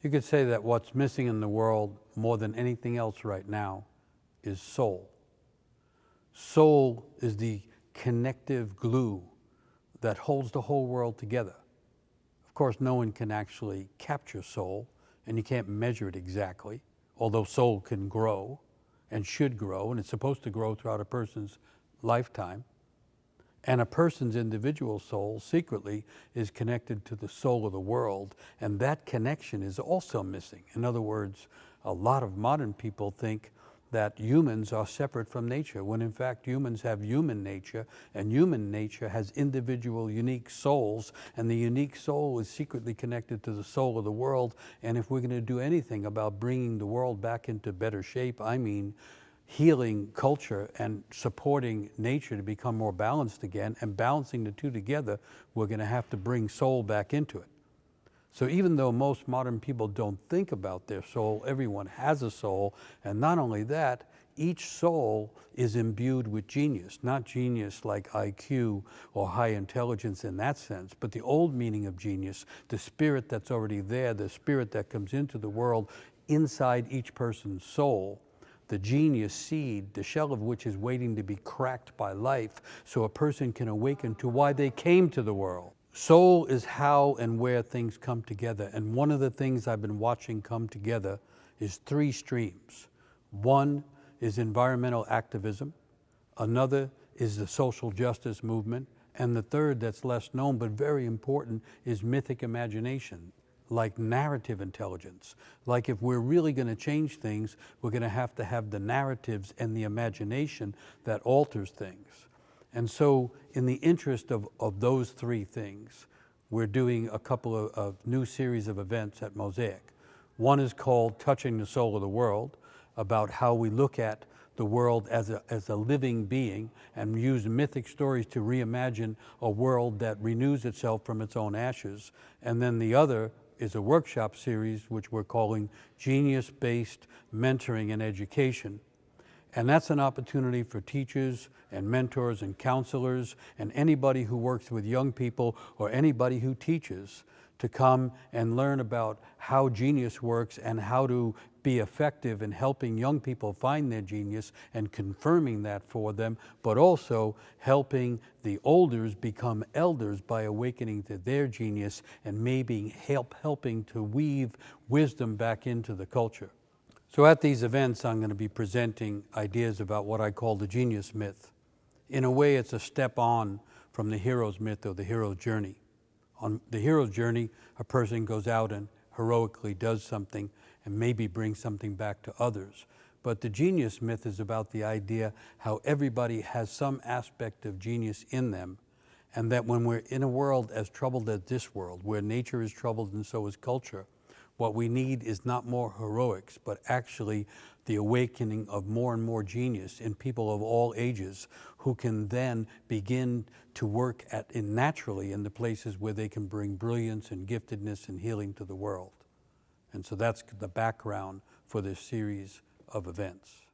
You could say that what's missing in the world more than anything else right now is soul. Soul is the connective glue that holds the whole world together. Of course, no one can actually capture soul, and you can't measure it exactly, although soul can grow and should grow, and it's supposed to grow throughout a person's lifetime. And a person's individual soul secretly is connected to the soul of the world, and that connection is also missing. In other words, a lot of modern people think that humans are separate from nature, when in fact humans have human nature, and human nature has individual unique souls, and the unique soul is secretly connected to the soul of the world. And if we're going to do anything about bringing the world back into better shape, I mean healing culture and supporting nature to become more balanced again, and balancing the two together, we're going to have to bring soul back into it. So even though most modern people don't think about their soul, everyone has a soul. And not only that, each soul is imbued with genius, not genius like IQ or high intelligence in that sense, but the old meaning of genius, the spirit that's already there, the spirit that comes into the world inside each person's soul. The genius seed, the shell of which is waiting to be cracked by life so a person can awaken to why they came to the world. Soul is how and where things come together. And one of the things I've been watching come together is three streams. One is environmental activism. Another is the social justice movement. And the third, that's less known but very important, is mythic imagination, like narrative intelligence. Like if we're really going to change things, we're going to have the narratives and the imagination that alters things. And so in the interest of those three things, we're doing a couple of new series of events at Mosaic. One is called Touching the Soul of the World, about how we look at the world as a living being and use mythic stories to reimagine a world that renews itself from its own ashes. And then the other is a workshop series which we're calling Genius-Based Mentoring and Education. And that's an opportunity for teachers and mentors and counselors and anybody who works with young people or anybody who teaches to come and learn about how genius works and how to be effective in helping young people find their genius and confirming that for them, but also helping the olders become elders by awakening to their genius and maybe helping to weave wisdom back into the culture. So at these events, I'm going to be presenting ideas about what I call the genius myth. In a way, it's a step on from the hero's myth or the hero's journey. On the hero's journey, a person goes out and heroically does something and maybe brings something back to others. But the genius myth is about the idea how everybody has some aspect of genius in them, and that when we're in a world as troubled as this world, where nature is troubled and so is culture, what we need is not more heroics, but actually the awakening of more and more genius in people of all ages who can then begin to work naturally in the places where they can bring brilliance and giftedness and healing to the world. And so that's the background for this series of events.